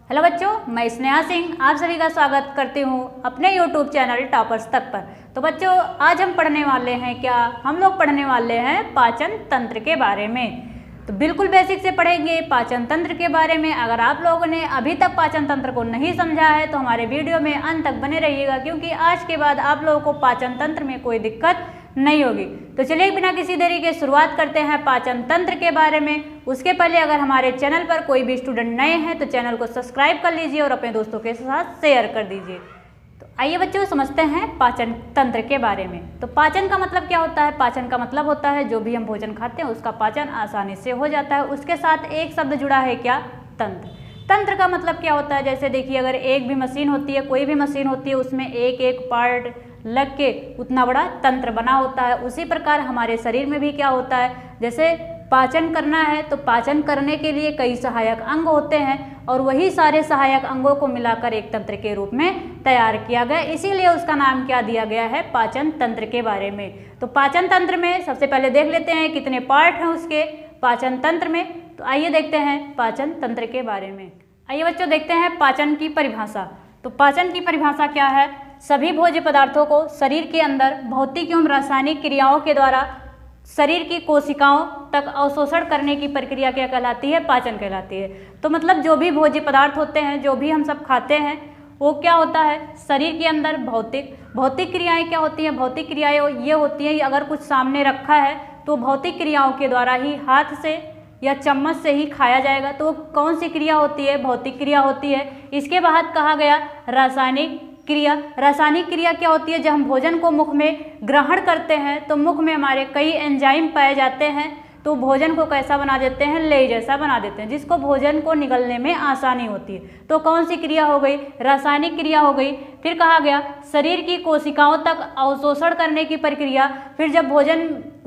Hello बच्चों, मैं स्नेहा सिंह आप सभी का स्वागत करती हूँ अपने YouTube चैनल टॉपर्स तक पर। तो बच्चों, आज हम पढ़ने वाले हैं हम लोग पढ़ने वाले हैं पाचन तंत्र के बारे में। तो बिल्कुल बेसिक से पढ़ेंगे पाचन तंत्र के बारे में। अगर आप लोगों ने अभी तक पाचन तंत्र को नहीं समझा है तो हमारे वीडियो में अंत तक बने रहिएगा, क्योंकि आज के बाद आप लोगों को पाचन तंत्र में कोई दिक्कत नहीं होगी। तो चलिए बिना किसी देरी के शुरुआत करते हैं पाचन तंत्र के बारे में। उसके पहले अगर हमारे चैनल पर कोई भी स्टूडेंट नए हैं तो चैनल को सब्सक्राइब कर लीजिए और अपने दोस्तों के साथ शेयर कर दीजिए। तो आइए बच्चों, समझते हैं पाचन तंत्र के बारे में। तो पाचन का मतलब क्या होता है? पाचन का मतलब होता है जो भी हम भोजन खाते हैं उसका पाचन आसानी से हो जाता है। उसके साथ एक शब्द जुड़ा है, क्या? तंत्र। तंत्र का मतलब क्या होता है? जैसे देखिए, अगर एक भी मशीन होती है, कोई भी मशीन होती है, उसमें एक एक पार्ट लग के उतना बड़ा तंत्र बना होता है। उसी प्रकार हमारे शरीर में भी क्या होता है, जैसे पाचन करना है तो पाचन करने के लिए कई सहायक अंग होते हैं और वही सारे सहायक अंगों को मिलाकर एक तंत्र के रूप में तैयार किया गया। इसीलिए उसका नाम क्या दिया गया है? पाचन तंत्र के बारे में। तो पाचन तंत्र में सबसे पहले देख लेते हैं कितने पार्ट हैं उसके पाचन तंत्र में। तो आइए देखते हैं पाचन तंत्र के बारे में। आइए बच्चों, देखते हैं पाचन की परिभाषा। तो पाचन की परिभाषा क्या है? सभी भोज्य पदार्थों को शरीर के अंदर भौतिक एवं रासायनिक क्रियाओं के द्वारा शरीर की कोशिकाओं तक अवशोषण करने की प्रक्रिया क्या कहलाती है? पाचन कहलाती है। तो मतलब जो भी भोज्य पदार्थ होते हैं, जो भी हम सब खाते हैं, वो क्या होता है? शरीर के अंदर भौतिक क्रियाएं क्या होती हैं? भौतिक क्रियाएं ये होती हैं, अगर कुछ सामने रखा है तो भौतिक क्रियाओं के द्वारा ही हाथ से या चम्मच से ही खाया जाएगा। तो कौन सी क्रिया होती है? भौतिक क्रिया होती है। इसके बाद कहा गया रासायनिक क्रिया। रासायनिक क्रिया क्या होती है? जब हम भोजन को मुख में ग्रहण करते हैं तो मुख में हमारे कई एंजाइम पाए जाते हैं, तो भोजन को कैसा बना देते हैं? लेई जैसा बना देते हैं, जिसको भोजन को निगलने में आसानी होती है। तो कौन सी क्रिया हो गई? रासायनिक क्रिया हो गई। फिर कहा गया शरीर की कोशिकाओं तक अवशोषण करने की प्रक्रिया। फिर जब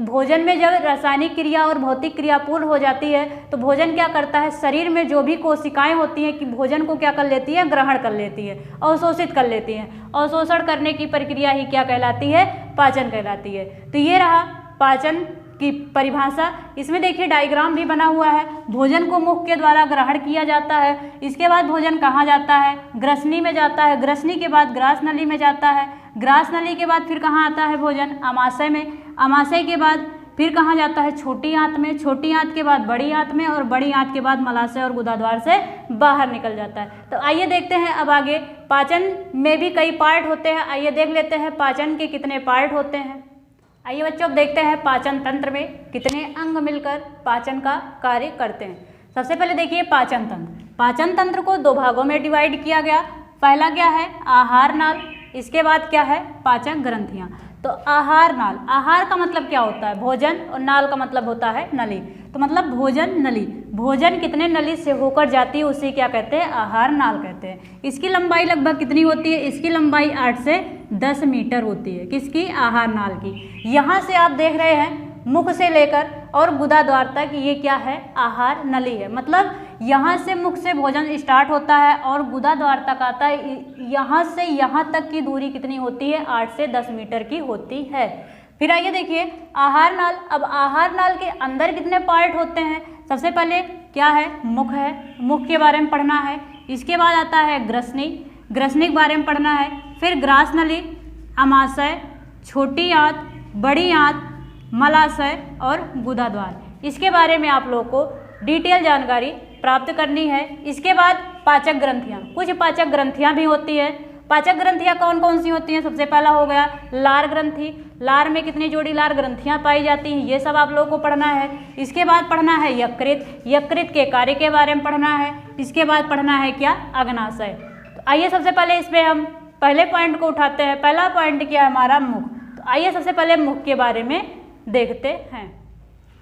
भोजन में जब रासायनिक क्रिया और भौतिक क्रिया पूर्ण हो जाती है तो भोजन क्या करता है? शरीर में जो भी कोशिकाएं होती हैं कि भोजन को क्या कर लेती है? ग्रहण कर लेती है, अवशोषित कर लेती हैं। अवशोषण करने की प्रक्रिया ही क्या कहलाती है? पाचन कहलाती है। तो ये रहा पाचन की परिभाषा। इसमें देखिए डायग्राम भी बना हुआ है। भोजन को मुख के द्वारा ग्रहण किया जाता है। इसके बाद भोजन कहाँ जाता है? ग्रसनी में जाता है। ग्रसनी के बाद ग्रास नली में जाता है। ग्रास नली के बाद फिर कहाँ आता है भोजन? आमाशय में। आमाशय के बाद फिर कहाँ जाता है? छोटी आंत में। छोटी आंत के बाद बड़ी आंत में, और बड़ी आंत के बाद मलाशय और गुदाद्वार से बाहर निकल जाता है। तो आइए देखते हैं अब आगे। पाचन में भी कई पार्ट होते हैं। आइए देख लेते हैं पाचन के कितने पार्ट होते हैं। आइए बच्चों, अब देखते हैं पाचन तंत्र में कितने अंग मिलकर पाचन का कार्य करते हैं। सबसे पहले देखिए पाचन तंत्र। पाचन तंत्र को दो भागों में डिवाइड किया गया। पहला क्या है? आहार नाल। इसके बाद क्या है? पाचक ग्रंथियां। तो आहार नाल, आहार का मतलब क्या होता है? भोजन, और नाल का मतलब होता है नली। तो मतलब भोजन नली, भोजन कितने नली से होकर जाती है उसे क्या कहते हैं? आहार नाल कहते हैं। इसकी लंबाई लगभग कितनी होती है? इसकी लंबाई 8 से 10 मीटर होती है। किसकी? आहार नाल की। यहाँ से आप देख रहे हैं मुख से लेकर और गुदाद्वार तक ये क्या है? आहार नली है। मतलब यहाँ से मुख से भोजन स्टार्ट होता है और गुदाद्वार तक आता है। यहाँ से यहाँ तक की दूरी कितनी होती है? 8 से 10 मीटर की होती है। फिर आइए देखिए आहार नाल। अब आहार नाल के अंदर कितने पार्ट होते हैं? सबसे पहले क्या है? मुख है। मुख के बारे में पढ़ना है। इसके बाद आता है ग्रसनी, ग्रसनी के बारे में पढ़ना है। फिर ग्रास नली, आमाशय, छोटी आंत, बड़ी आंत, मलाशय और गुदाद्वार। इसके बारे में आप लोग को डिटेल जानकारी प्राप्त करनी है। इसके बाद पाचक ग्रंथियाँ। कुछ पाचक ग्रंथियाँ भी होती है। पाचक ग्रंथियाँ कौन कौन सी होती हैं? सबसे पहला हो गया लार ग्रंथि। लार में कितनी जोड़ी लार ग्रंथियाँ पाई जाती हैं, ये सब आप लोगों को पढ़ना है। इसके बाद पढ़ना है यकृत, यकृत के कार्य के बारे में पढ़ना है। इसके बाद पढ़ना है क्या? अग्नाशय। तो आइए सबसे पहले इसमें हम पहले पॉइंट को उठाते हैं। पहला पॉइंट क्या है हमारा? मुख। तो आइए सबसे पहले मुख के बारे में देखते हैं।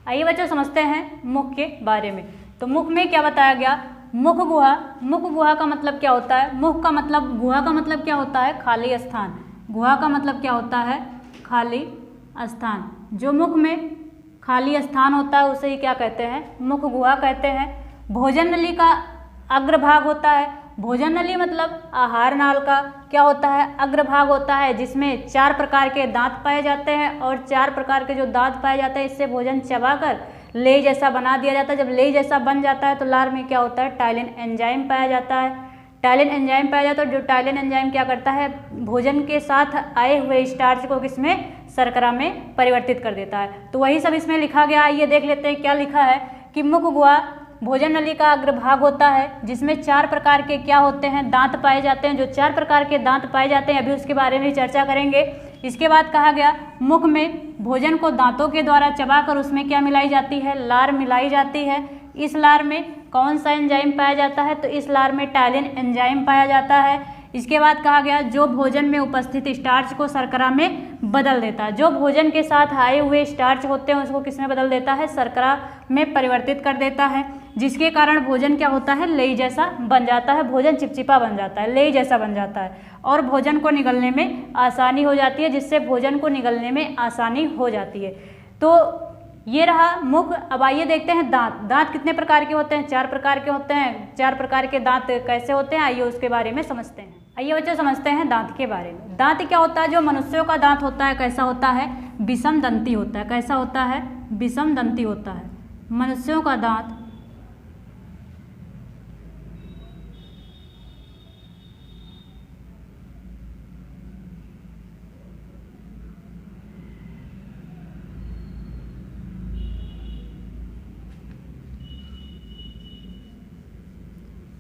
आइए बच्चों, समझते हैं मुख के बारे में। तो मुख में क्या बताया गया? मुख गुहा। मुख गुहा का मतलब क्या होता है? मुख का मतलब, गुहा का मतलब क्या होता है? खाली स्थान। गुहा का मतलब क्या होता है? खाली स्थान। जो मुख में खाली स्थान होता है उसे ही क्या कहते हैं? मुख गुहा कहते हैं। भोजन नली का अग्रभाग होता है। भोजन नली मतलब आहार नाल का क्या होता है? अग्रभाग होता है, जिसमें 4 प्रकार के दांत पाए जाते हैं और 4 प्रकार के जो दांत पाए जाते हैं इससे भोजन चबाकर लेई जैसा बना दिया जाता है। जब लेई जैसा बन जाता है तो लार में क्या होता है? टाइलिन एंजाइम पाया जाता है। टायलिन एंजाइम पाया जाता है। जो टायलिन एंजाइम क्या करता है, भोजन के साथ आए हुए स्टार्च को किसमें, शर्करा में परिवर्तित कर देता है। तो वही सब इसमें लिखा गया है। ये देख लेते हैं क्या लिखा है कि मुख गुहा भोजन नली का अग्रभाग होता है, जिसमें 4 प्रकार के क्या होते हैं, दांत पाए जाते हैं। जो 4 प्रकार के दांत पाए जाते हैं अभी उसके बारे में चर्चा करेंगे। इसके बाद कहा गया मुख में भोजन को दांतों के द्वारा चबाकर उसमें क्या मिलाई जाती है, लार मिलाई जाती है। इस लार में कौन सा एंजाइम पाया जाता है, तो इस लार में टायलिन एंजाइम पाया जाता है। इसके बाद कहा गया जो भोजन में उपस्थित स्टार्च को शर्करा में बदल देता है। जो भोजन के साथ आए हुए स्टार्च होते हैं उसको किसमें बदल देता है, शर्करा में परिवर्तित कर देता है, जिसके कारण भोजन क्या होता है, लेई जैसा बन जाता है। भोजन चिपचिपा बन जाता है, लेई जैसा बन जाता है और भोजन को निगलने में आसानी हो जाती है, जिससे भोजन को निगलने में आसानी हो जाती है। तो ये रहा मुख। अब आइए देखते हैं दांत। दांत कितने प्रकार के होते हैं, 4 प्रकार के होते हैं। 4 प्रकार के दांत कैसे होते हैं, आइए उसके बारे में समझते हैं। आइए बच्चों समझते हैं दांत के बारे में। दांत क्या होता है, जो मनुष्यों का दांत होता है कैसा होता है, विषम दंती होता है। कैसा होता है, विषम दंती होता है मनुष्यों का दांत।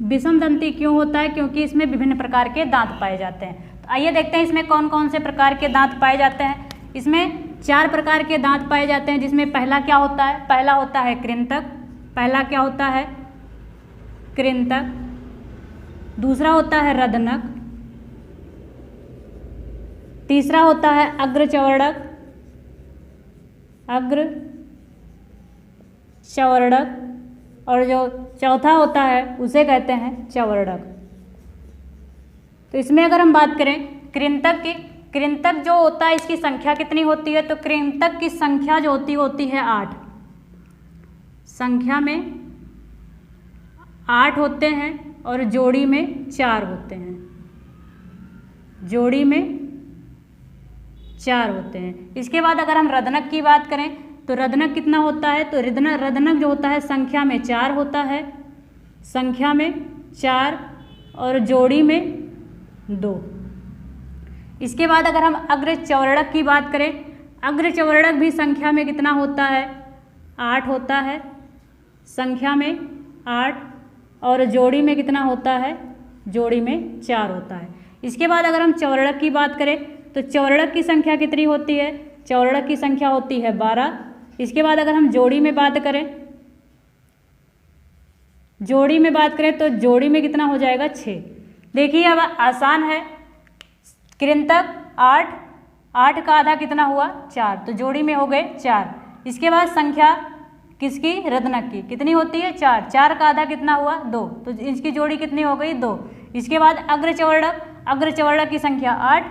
विषम दंती क्यों होता है, क्योंकि इसमें विभिन्न प्रकार के दांत पाए जाते हैं। तो आइए देखते हैं इसमें कौन कौन से प्रकार के दांत पाए जाते हैं। इसमें 4 प्रकार के दांत पाए जाते हैं, जिसमें पहला क्या होता है, पहला होता है कृंतक। पहला क्या होता है, कृंतक। दूसरा होता है रदनक। तीसरा होता है अग्रचवर्णक। अग्रचवर्णक। और जो चौथा होता है उसे कहते हैं चवर्णक। तो इसमें अगर हम बात करें कृंतक की, कृंतक जो होता है इसकी संख्या कितनी होती है, तो कृंतक की संख्या जो होती है 8। संख्या में 8 होते हैं और जोड़ी में 4 होते हैं। जोड़ी में 4 होते हैं। इसके बाद अगर हम रदनक की बात करें तो रदनक कितना होता है, तो रदनक जो होता है संख्या में 4 होता है। संख्या में 4 और जोड़ी में 2। इसके बाद अगर हम अग्रचवर्णक की बात करें, अग्रचवर्णक भी संख्या में कितना होता है, 8 होता है। संख्या में 8 और जोड़ी में कितना होता है, जोड़ी में 4 होता है। इसके बाद अगर हम चवर्णक की बात करें तो चवर्णक की संख्या कितनी होती है, चवर्णक की संख्या होती है 12। इसके बाद अगर हम जोड़ी में बात करें, जोड़ी में बात करें तो जोड़ी में कितना हो जाएगा, 6। देखिए अब आसान है। कृंतक 8, 8 का आधा कितना हुआ, 4, तो जोड़ी में हो गए 4। इसके बाद संख्या किसकी, रदनक की कितनी होती है, 4, 4 का आधा कितना हुआ, 2, तो इसकी जोड़ी कितनी हो गई, 2। इसके बाद अग्रचवर्णक, अग्रचवर्णक की संख्या 8,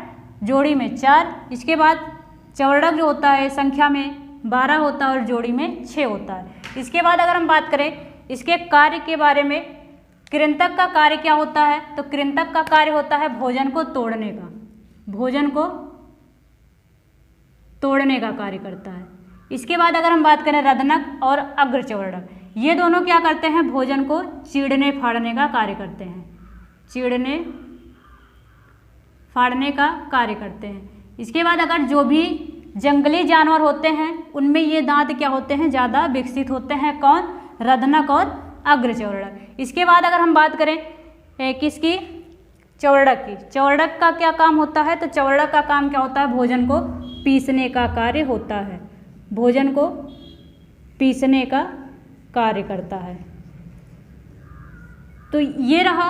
जोड़ी में 4। इसके बाद चवर्णक जो होता है संख्या में 12 होता है और जोड़ी में 6 होता है। इसके बाद अगर हम बात करें इसके कार्य के बारे में, कृंतक का कार्य क्या होता है, तो कृंतक का कार्य होता है भोजन को तोड़ने का। भोजन को तोड़ने का कार्य करता है। इसके बाद अगर हम बात करें रदनक और अग्रचवर्णक, ये दोनों क्या करते हैं, भोजन को चीरने फाड़ने का कार्य करते हैं। चीरने फाड़ने का कार्य करते हैं। इसके बाद अगर जो भी जंगली जानवर होते हैं उनमें ये दांत क्या होते हैं, ज़्यादा विकसित होते हैं। कौन, रदनक और अग्रचवर्णक। इसके बाद अगर हम बात करें किसकी, चवर्णक की, चवर्णक का क्या काम होता है, तो चवर्णक का काम क्या होता है, भोजन को पीसने का कार्य होता है। भोजन को पीसने का कार्य करता है। तो ये रहा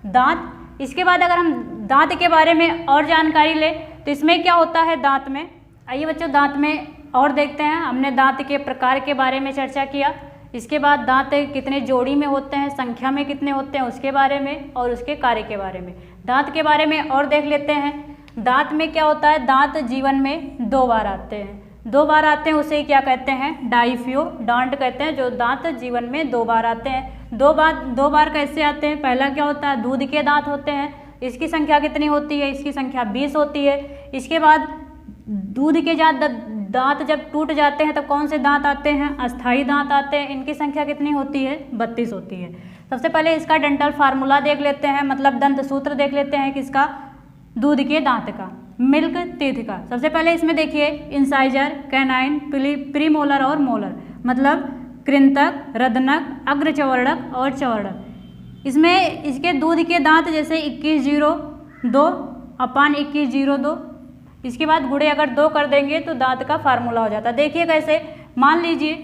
दांत। इसके बाद अगर हम दांत के बारे में और जानकारी लें तो इसमें क्या होता है दांत में। आइए बच्चों दांत में और देखते हैं। हमने दांत के प्रकार के बारे में चर्चा किया। इसके बाद दांत कितने जोड़ी में होते हैं, संख्या में कितने होते हैं उसके बारे में और उसके कार्य के बारे में। दांत के बारे में और देख लेते हैं। दांत में क्या होता है, दांत जीवन में 2 बार आते हैं। 2 बार आते हैं उसे क्या कहते हैं, डाइफियोडॉन्ट कहते हैं। जो दांत जीवन में 2 बार आते हैं। 2 बार कैसे आते हैं, पहला क्या होता है, दूध के दांत होते हैं। इसकी संख्या कितनी होती है, इसकी संख्या 20 होती है। इसके बाद दूध के दांत जब टूट जाते हैं तब कौन से दांत आते हैं, अस्थाई दांत आते हैं। इनकी संख्या कितनी होती है, 32 होती है। सबसे पहले इसका डेंटल फार्मूला देख लेते हैं, मतलब दंत सूत्र देख लेते हैं किसका, दूध के दांत का, मिल्क टीथ का। सबसे पहले इसमें देखिए इंसाइजर, कैनाइन, प्रीमोलर और मोलर, मतलब कृंतक, रदनक, अग्रचवर्णक और चवर्णक। इसमें इसके दूध के दांत जैसे 2102 अपान 2102, इसके बाद गुणे अगर 2 कर देंगे तो दांत का फार्मूला हो जाता है। देखिए कैसे, मान लीजिए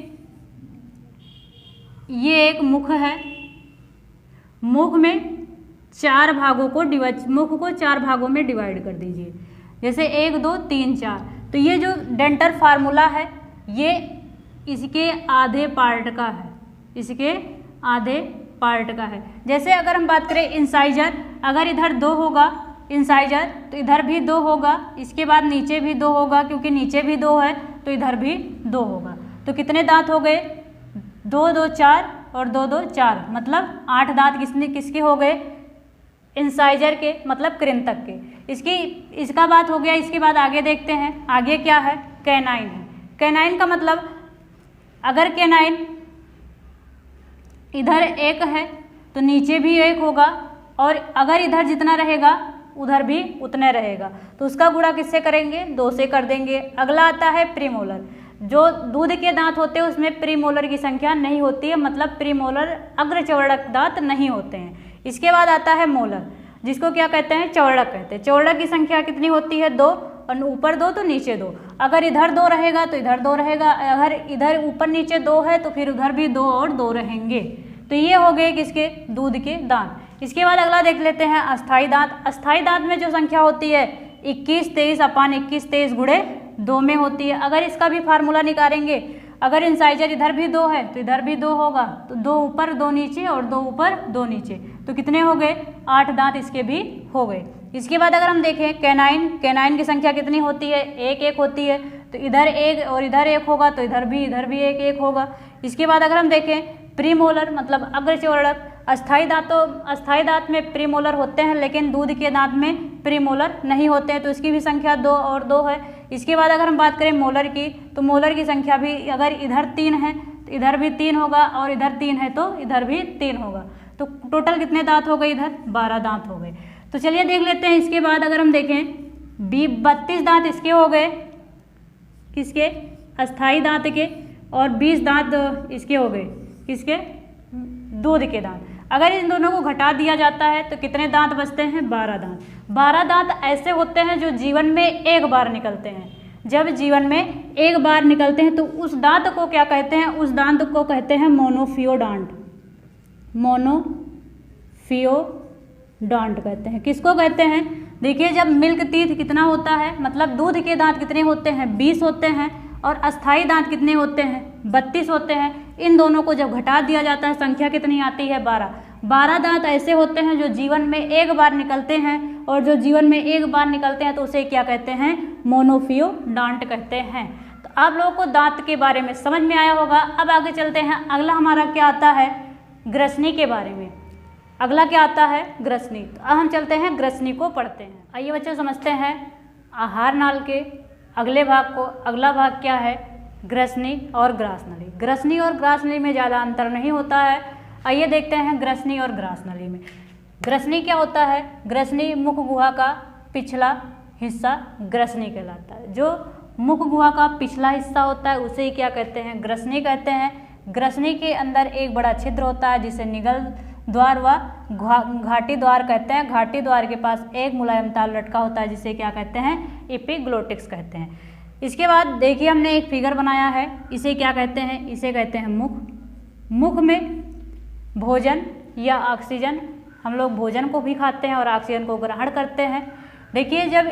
ये एक मुख है, मुख में 4 भागों को मुख को 4 भागों में डिवाइड कर दीजिए, जैसे 1 2 3 4। तो ये जो डेंटल फार्मूला है ये इसके आधे पार्ट का है, इसके आधे पार्ट का है। जैसे अगर हम बात करें इंसाइजर, अगर इधर 2 होगा इंसाइजर तो इधर भी 2 होगा, इसके बाद नीचे भी 2 होगा, क्योंकि नीचे भी 2 है तो इधर भी 2 होगा। तो कितने दांत हो गए, 2 2 4 और 2 2 4, मतलब 8 दांत किसके हो गए, इंसाइजर के, मतलब कृंतक के। इसका बात हो गया। इसके बाद आगे देखते हैं, आगे क्या है, कैनाइन है। कैनाइन का मतलब अगर कैनाइन इधर 1 है तो नीचे भी 1 होगा, और अगर इधर जितना रहेगा उधर भी उतने रहेगा, तो उसका गुणा किससे करेंगे, 2 से कर देंगे। अगला आता है प्रीमोलर। जो दूध के दांत होते हैं उसमें प्रीमोलर की संख्या नहीं होती है, मतलब प्रीमोलर अग्रचवर्णक दांत नहीं होते हैं। इसके बाद आता है मोलर, जिसको क्या कहते हैं, चवर्णक कहते हैं। चवर्णक की संख्या कितनी होती है, 2, और ऊपर 2 तो नीचे 2। अगर इधर 2 रहेगा तो इधर 2 रहेगा, अगर इधर ऊपर नीचे 2 है तो फिर उधर भी 2 और 2 रहेंगे। तो ये हो गए किसके, दूध के दांत। इसके बाद अगला देख लेते हैं अस्थाई दांत। अस्थाई दांत में जो संख्या होती है 21 23 अपान 21 23 गुणे 2 में होती है। अगर इसका भी फार्मूला निकालेंगे, अगर इंसाइजर इधर भी 2 है तो इधर भी 2 होगा, तो 2 ऊपर 2 नीचे और 2 ऊपर 2 नीचे, तो कितने हो गए, 8 दांत इसके भी हो गए। इसके बाद अगर हम देखें कैनाइन, कैनाइन की संख्या कितनी होती है, 1 1 होती है, तो इधर 1 और इधर 1 होगा, तो इधर भी 1 1 होगा। इसके बाद अगर हम देखें प्रीमोलर, मतलब अग्रचवर्णक। अस्थाई दांत में प्रीमोलर होते हैं, लेकिन दूध के दांत में प्रीमोलर नहीं होते हैं, तो इसकी भी संख्या 2 और 2 है। इसके बाद अगर हम बात करें मोलर की, तो मोलर की संख्या भी अगर इधर 3 है तो इधर भी 3 होगा, और इधर 3 है तो इधर भी 3 होगा। तो टोटल कितने दांत हो गए, इधर 12 दांत हो गए। तो चलिए देख लेते हैं। इसके बाद अगर हम देखें 32 दांत इसके हो गए, किसके, अस्थाई दांत के, और 20 दांत इसके हो गए, किसके, दूध के दांत। अगर इन दोनों को घटा दिया जाता है तो कितने दांत बचते हैं, 12 दांत। 12 दांत ऐसे होते हैं जो जीवन में एक बार निकलते हैं। जब जीवन में एक बार निकलते हैं तो उस दांत को क्या कहते हैं, उस दांत को कहते हैं मोनोफियोडांट। मोनोफियोडांट कहते हैं। किसको कहते हैं, देखिए जब मिल्क टीथ कितना होता है, मतलब दूध के दांत कितने होते हैं, 20 होते हैं, और अस्थाई दांत कितने होते हैं, 32 होते हैं। इन दोनों को जब घटा दिया जाता है संख्या कितनी आती है, 12। 12 दांत ऐसे होते हैं जो जीवन में एक बार निकलते हैं, और जो जीवन में एक बार निकलते हैं तो उसे क्या कहते हैं, मोनोफियोडांट कहते हैं। तो आप लोगों को दांत के बारे में समझ में आया होगा। अब आगे चलते हैं, अगला हमारा क्या आता है, ग्रसनी के बारे में। अगला क्या आता है, ग्रसनी। तो अब हम चलते हैं ग्रसनी को पढ़ते हैं। आइए बच्चों समझते हैं आहार नाल के अगले भाग को। अगला भाग क्या है, ग्रसनी और ग्रासनली। ग्रसनी और ग्रासनली में ज़्यादा अंतर नहीं होता है। आइए देखते हैं ग्रसनी और ग्रासनली में। ग्रसनी क्या होता है, ग्रसनी मुख गुहा का पिछला हिस्सा ग्रसनी कहलाता है। जो मुख गुहा का पिछला हिस्सा होता है उसे क्या कहते हैं, ग्रसनी कहते हैं। ग्रसनी के अंदर एक बड़ा छिद्र होता है जिसे निगल द्वार व घाटी द्वार कहते हैं। घाटी द्वार के पास एक मुलायम ताल लटका होता है जिसे क्या कहते हैं, एपिग्लोटिक्स कहते हैं। इसके बाद देखिए हमने एक फिगर बनाया है, इसे क्या कहते हैं, इसे कहते हैं मुख। मुख में भोजन या ऑक्सीजन, हम लोग भोजन को भी खाते हैं और ऑक्सीजन को ग्रहण करते हैं। देखिए जब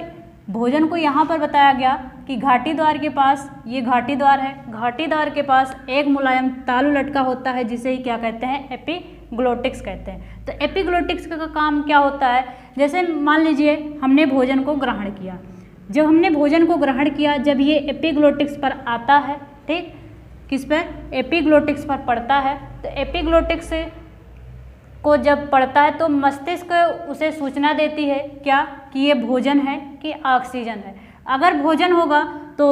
भोजन को यहाँ पर बताया गया कि घाटी द्वार के पास, ये घाटी द्वार है, घाटी द्वार के पास एक मुलायम तालु लटका होता है जिसे ही क्या कहते हैं, एपिग्लोटिक्स कहते हैं। तो एपिग्लोटिक्स का काम क्या होता है, जैसे मान लीजिए हमने भोजन को ग्रहण किया, जब हमने भोजन को ग्रहण किया, जब ये एपिग्लोटिक्स पर आता है, ठीक, किस पर, एपिग्लोटिक्स पर पड़ता है, तो एपिग्लोटिक्स को जब पड़ता है तो मस्तिष्क उसे सूचना देती है क्या, कि ये भोजन है कि ऑक्सीजन है। अगर भोजन होगा तो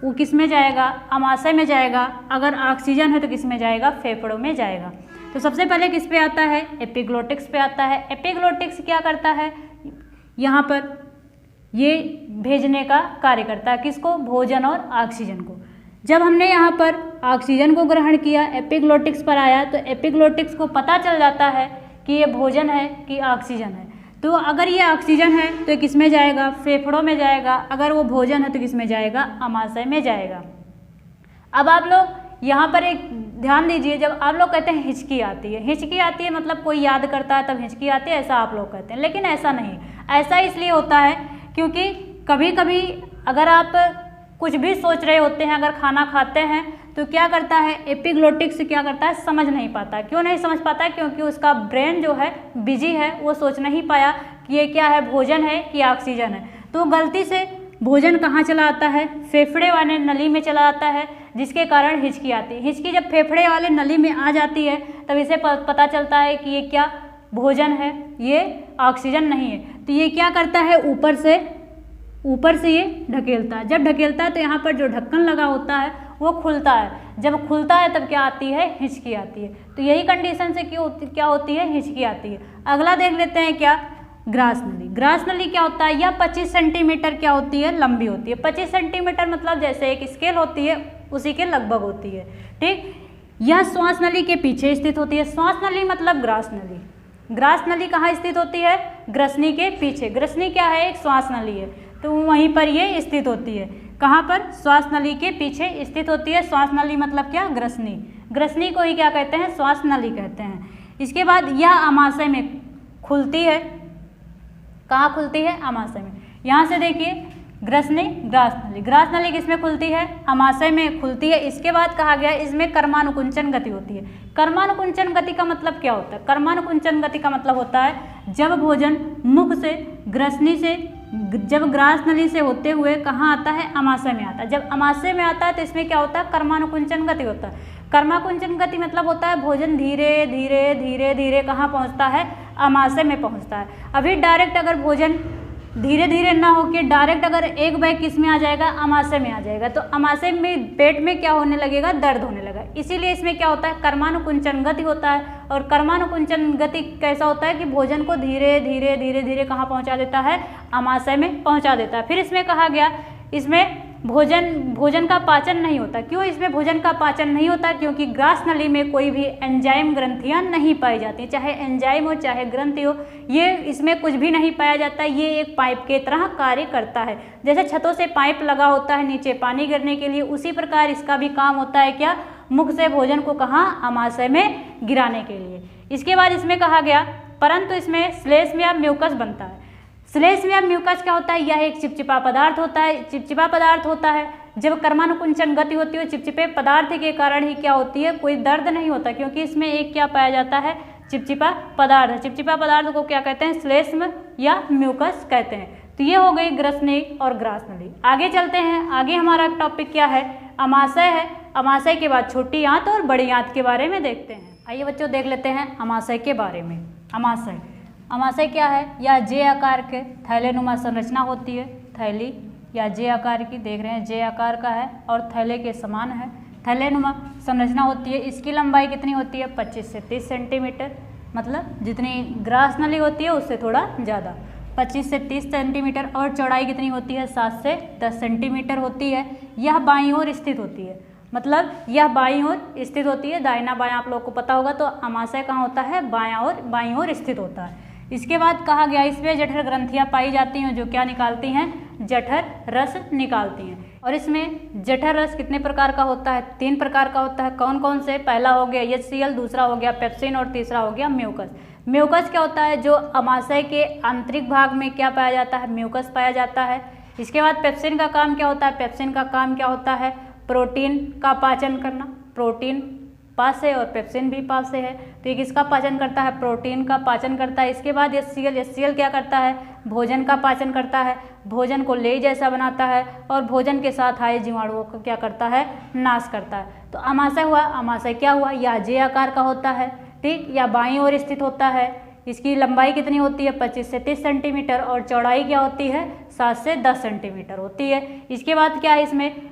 वो किस में जाएगा, आमाशय में जाएगा। अगर ऑक्सीजन है तो किस में जाएगा, फेफड़ों में जाएगा। तो सबसे पहले किस पे आता है, एपिग्लोटिक्स पे आता है। एपिग्लोटिक्स क्या करता है, यहाँ पर ये भेजने का कार्य करता है, किसको, भोजन और ऑक्सीजन को। जब हमने यहाँ पर ऑक्सीजन को ग्रहण किया, एपिग्लोटिक्स पर आया, तो एपिग्लोटिक्स को पता चल जाता है कि ये भोजन है कि ऑक्सीजन है। तो अगर ये ऑक्सीजन है तो किस में जाएगा, फेफड़ों में जाएगा। अगर वो भोजन है तो किस में जाएगा, आमाशय में जाएगा। अब आप लोग यहाँ पर एक ध्यान दीजिए, जब आप लोग कहते हैं हिचकी आती है, हिचकी आती है मतलब कोई याद करता है तब हिचकी आती है, ऐसा आप लोग कहते हैं, लेकिन ऐसा नहीं। ऐसा इसलिए होता है क्योंकि कभी कभी अगर आप कुछ भी सोच रहे होते हैं, अगर खाना खाते हैं तो क्या करता है, एपिग्लोटिक्स क्या करता है, समझ नहीं पाता। क्यों नहीं समझ पाता, क्योंकि उसका ब्रेन जो है बिजी है, वो सोच नहीं पाया कि ये क्या है, भोजन है कि ऑक्सीजन है। तो गलती से भोजन कहाँ चला आता है, फेफड़े वाले नली में चला आता है, जिसके कारण हिचकी आती है। हिचकी जब फेफड़े वाले नली में आ जाती है तब इसे पता चलता है कि ये क्या भोजन है, ये ऑक्सीजन नहीं है। तो ये क्या करता है, ऊपर से ये ढकेलता है। जब ढकेलता है तो यहाँ पर जो ढक्कन लगा होता है वो खुलता है। जब खुलता है तब क्या आती है, हिचकी आती है। तो यही कंडीशन से क्या होती है, हिचकी आती है। अगला देख लेते हैं क्या, ग्रास नली। ग्रास नली क्या होता है, यह 25 सेंटीमीटर क्या होती है, लंबी होती है। 25 सेंटीमीटर मतलब जैसे एक स्केल होती है उसी के लगभग होती है, ठीक। यह श्वास नली के पीछे स्थित होती है। श्वास नली मतलब ग्रास नली। ग्रास नली कहाँ स्थित होती है, ग्रसनी के पीछे। ग्रसनी क्या है, एक श्वास नली है, तो वहीं पर ये स्थित होती है। कहाँ पर, श्वास नली के पीछे स्थित होती है। श्वास नली मतलब क्या, ग्रसनी। ग्रसनी को ही क्या कहते हैं, श्वास नली कहते हैं। इसके बाद यह आमाशय में खुलती है। कहाँ खुलती है, आमाशय में। यहाँ से देखिए, ग्रसनी, ग्रास नली। ग्रास नली किसमें खुलती है, आमाशय में खुलती है। इसके बाद कहा गया इसमें कर्मानुकुंचन गति होती है। कर्मानुकुंचन गति का मतलब क्या होता है, कर्मानुकुंचन गति का मतलब होता है जब भोजन मुख से, ग्रसनी से, जब ग्रास नली से होते हुए कहाँ आता है, आमाशय में आता है। जब आमाशय में आता है तो इसमें क्या होता है, कर्मानुकुंचन गति होता है। कर्माकुंचन गति मतलब होता है भोजन धीरे धीरे धीरे धीरे कहाँ पहुँचता है, आमाशय में पहुँचता है। अभी डायरेक्ट अगर भोजन धीरे धीरे ना होके डायरेक्ट अगर एक बैग किस में आ जाएगा, आमाशय में आ जाएगा, तो आमाशय में पेट में क्या होने लगेगा, दर्द होने लगा। इसीलिए इसमें क्या होता है, कर्मानुकुंचन गति होता है। और कर्मानुकुंचन गति कैसा होता है कि भोजन को धीरे धीरे धीरे धीरे कहाँ पहुँचा देता है, आमाशय में पहुँचा देता है। फिर इसमें कहा गया इसमें भोजन का पाचन नहीं होता। क्यों इसमें भोजन का पाचन नहीं होता, क्योंकि ग्रास नली में कोई भी एंजाइम ग्रंथियां नहीं पाई जाती। चाहे एंजाइम हो चाहे ग्रंथि हो, ये इसमें कुछ भी नहीं पाया जाता। ये एक पाइप के तरह कार्य करता है। जैसे छतों से पाइप लगा होता है नीचे पानी गिरने के लिए, उसी प्रकार इसका भी काम होता है क्या, मुख से भोजन को कहाँ, आमाशय में गिराने के लिए। इसके बाद इसमें कहा गया परंतु इसमें श्लेष्म या म्यूकस बनता है। श्लेष्म या म्यूकस क्या होता है, यह एक चिपचिपा पदार्थ होता है। चिपचिपा पदार्थ होता है। जब कर्मानुकुंचन गति होती है चिपचिपे पदार्थ के कारण ही क्या होती है, कोई दर्द नहीं होता, क्योंकि इसमें एक क्या पाया जाता है, चिपचिपा पदार्थ। चिपचिपा पदार्थ को क्या कहते हैं, श्लेष्म या म्यूकस कहते हैं। तो ये हो गई ग्रसनी और ग्रास नली। आगे चलते हैं, आगे हमारा टॉपिक क्या है, आमाशय है। आमाशय के बाद छोटी आंत और बड़ी आंत के बारे में देखते हैं। आइए बच्चों देख लेते हैं आमाशय के बारे में। आमाशय क्या है, यह जे आकार के थैलेनुमा संरचना होती है। थैली या जे आकार की, देख रहे हैं जे आकार का है और थैले के समान है। थैलेनुमा संरचना होती है। इसकी लंबाई कितनी होती है, 25 से 30 सेंटीमीटर, मतलब जितनी ग्रास नली होती है उससे थोड़ा ज़्यादा, 25 से 30 सेंटीमीटर। और चौड़ाई कितनी होती है, 7 से 10 सेंटीमीटर होती है। यह बाईं ओर स्थित होती है, मतलब यह बाईं ओर स्थित होती है। दाहिना बायां आप लोग को पता होगा, तो आमाशय कहाँ होता है, बाईं ओर स्थित होता है। इसके बाद कहा गया इसमें जठर ग्रंथियां पाई जाती हैं, जो क्या निकालती हैं, जठर रस निकालती हैं। और इसमें जठर रस कितने प्रकार का होता है, 3 प्रकार का होता है। कौन कौन से, पहला हो गया HCl, दूसरा हो गया पेप्सिन और तीसरा हो गया म्यूकस। म्यूकस क्या होता है, जो आमाशय के आंतरिक भाग में क्या पाया जाता है, म्यूकस पाया जाता है। इसके बाद पेप्सिन का काम क्या होता है, पेप्सिन का काम क्या होता है, प्रोटीन का पाचन करना। प्रोटीन पास से और पेप्सिन भी पास से है, तो ये किसका पाचन करता है, प्रोटीन का पाचन करता है। इसके बाद HCl क्या करता है, भोजन का पाचन करता है, भोजन को लेई जैसा बनाता है और भोजन के साथ आए जीवाणुओं को क्या करता है, नाश करता है। तो आमाशय हुआ, आमाशय क्या हुआ, यह जे आकार का होता है, ठीक, या बाईं ओर स्थित होता है। इसकी लंबाई कितनी होती है, 25 से 30 सेंटीमीटर और चौड़ाई क्या होती है, 7 से 10 सेंटीमीटर होती है। इसके बाद क्या है,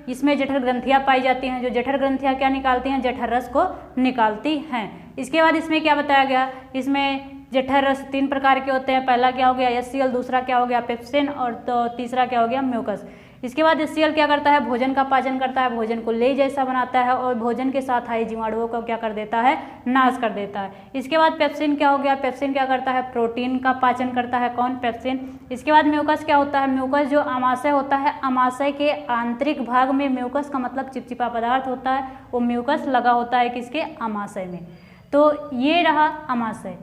इसमें जठर ग्रंथियाँ पाई जाती हैं, जो जठर ग्रंथियाँ क्या निकालती हैं, जठर रस को निकालती हैं। इसके बाद इसमें क्या बताया गया, इसमें जठर रस 3 प्रकार के होते हैं। पहला क्या हो गया HCl, दूसरा क्या हो गया पेप्सिन, और तो तीसरा क्या हो गया म्यूकस। इसके बाद HCl क्या करता है, भोजन का पाचन करता है, भोजन को लेई जैसा बनाता है और भोजन के साथ आए जीवाणुओं को क्या कर देता है, नाश कर देता है। इसके बाद पेप्सिन क्या हो गया, पेप्सिन क्या करता है, प्रोटीन का पाचन करता है, कौन, पेप्सिन। इसके बाद म्यूकस क्या होता है, म्यूकस जो आमाशय होता है, आमाशय के आंतरिक भाग में म्यूकस का मतलब चिपचिपा पदार्थ होता है, वो म्यूकस लगा होता है किसके, आमाशय में। तो ये रहा आमाशय।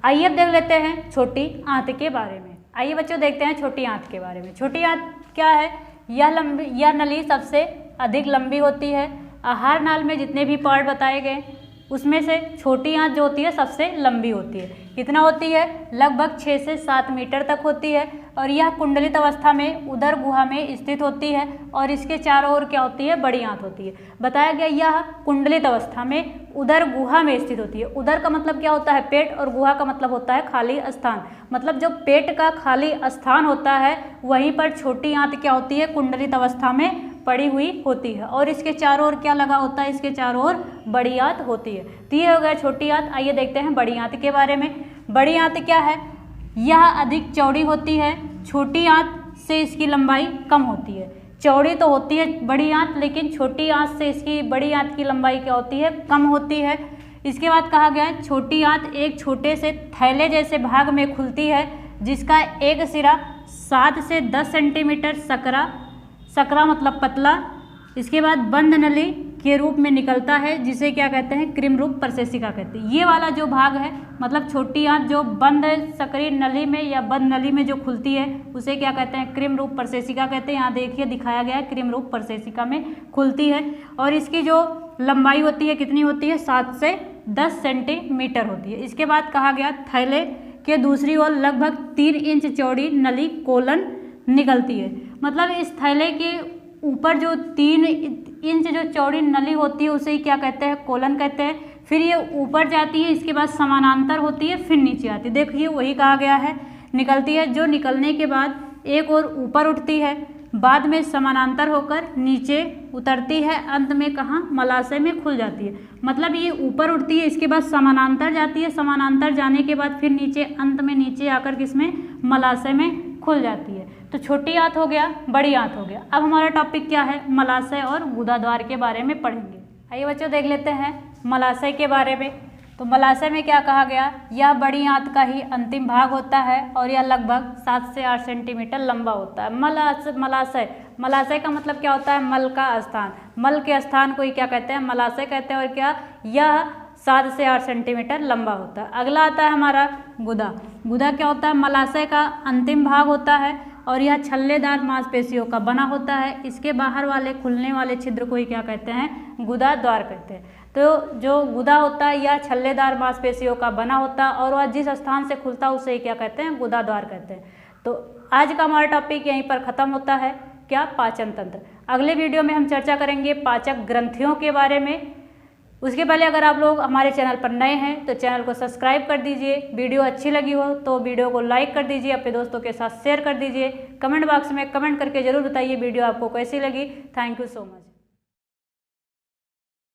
आइए अब देख लेते हैं छोटी आंत के बारे में। आइए बच्चों देखते हैं छोटी आंत के बारे में। छोटी आंत क्या है, यह नली सबसे अधिक लंबी होती है। आहार नाल में जितने भी पार्ट बताए गए उसमें से छोटी आंत जो होती है सबसे लंबी होती है। कितना होती है, लगभग 6 से 7 मीटर तक होती है और यह कुंडलित अवस्था में उदर गुहा में स्थित होती है और इसके चारों ओर क्या होती है, बड़ी आंत होती है। बताया गया यह कुंडलित अवस्था में उदर गुहा में स्थित होती है। उदर का मतलब क्या होता है, पेट, और गुहा का मतलब होता है खाली स्थान। मतलब जो पेट का खाली स्थान होता है वहीं पर छोटी आंत क्या होती है, कुंडलित अवस्था में पड़ी हुई होती है और इसके चारों ओर क्या लगा होता है, इसके चारों ओर बड़ी आंत होती है। तो ये हो गया छोटी आंत। आइए देखते हैं बड़ी आंत के बारे में। बड़ी आंत क्या है, यह अधिक चौड़ी होती है। छोटी आंत से इसकी लंबाई कम होती है। चौड़ी तो होती है बड़ी आंत, लेकिन छोटी आंत से इसकी बड़ी आंत की लंबाई क्या होती है, कम होती है। इसके बाद कहा गया है छोटी आंत एक छोटे से थैले जैसे भाग में खुलती है जिसका एक सिरा 7 से 10 सेंटीमीटर सकरा मतलब पतला, इसके बाद बंद नली के रूप में निकलता है जिसे क्या कहते हैं, क्रीम रूप प्रशेषिका कहते हैं। ये वाला जो भाग है मतलब छोटी आंत जो बंद सक्रिय नली में या बंद नली में जो खुलती है उसे क्या कहते हैं, क्रीम रूप प्रशेषिका कहते हैं। यहाँ देखिए दिखाया गया है, क्रीम रूप प्रशेषिका में खुलती है और इसकी जो लंबाई होती है कितनी होती है, 7 से 10 सेंटीमीटर होती है। इसके बाद कहा गया थैले के दूसरी ओर लगभग 3 इंच चौड़ी नली कोलन निकलती है। मतलब इस थैले के ऊपर जो 3 इंच जो चौड़ी नली होती है उसे क्या कहते हैं, कोलन कहते हैं। फिर ये ऊपर जाती है, इसके बाद समानांतर होती है, फिर नीचे आती है। देखिए वही कहा गया है, निकलती है, जो निकलने के बाद एक और ऊपर उठती है, बाद में समानांतर होकर नीचे उतरती है, अंत में कहाँ, मलाशय में खुल जाती है। मतलब ये ऊपर उठती है, इसके बाद समानांतर जाती है, समानांतर जाने के बाद फिर नीचे, अंत में नीचे आकर किसमें, मलाशय में खुल जाती है। तो छोटी आंत हो गया, बड़ी आंत हो गया। अब हमारा टॉपिक क्या है, मलाशय और गुदाद्वार के बारे में पढ़ेंगे। आइए बच्चों देख लेते हैं मलाशय के बारे में। तो मलाशय में क्या कहा गया, यह बड़ी आंत का ही अंतिम भाग होता है और यह लगभग 7 से 8 सेंटीमीटर लंबा होता है। मलाशय का मतलब क्या होता है, मल का स्थान। मल के स्थान को ही क्या कहते हैं, मलाशय कहते हैं। और क्या, यह 7 से 8 सेंटीमीटर लंबा होता है। अगला आता है हमारा गुदा। गुदा क्या होता है, मलाशय का अंतिम भाग होता है और यह छल्लेदार मांसपेशियों का बना होता है। इसके बाहर वाले खुलने वाले छिद्र को ही क्या कहते हैं, गुदाद्वार कहते हैं। तो जो गुदा होता है यह छल्लेदार मांसपेशियों का बना होता है और वह जिस स्थान से खुलता है उसे ही क्या कहते हैं, गुदाद्वार कहते हैं। तो आज का हमारा टॉपिक यहीं पर ख़त्म होता है। क्या, पाचन तंत्र। अगले वीडियो में हम चर्चा करेंगे पाचक ग्रंथियों के बारे में। उसके पहले अगर आप लोग हमारे चैनल पर नए हैं तो चैनल को सब्सक्राइब कर दीजिए। वीडियो अच्छी लगी हो तो वीडियो को लाइक कर दीजिए, अपने दोस्तों के साथ शेयर कर दीजिए। कमेंट बॉक्स में कमेंट करके ज़रूर बताइए वीडियो आपको कैसी लगी। Thank you so much.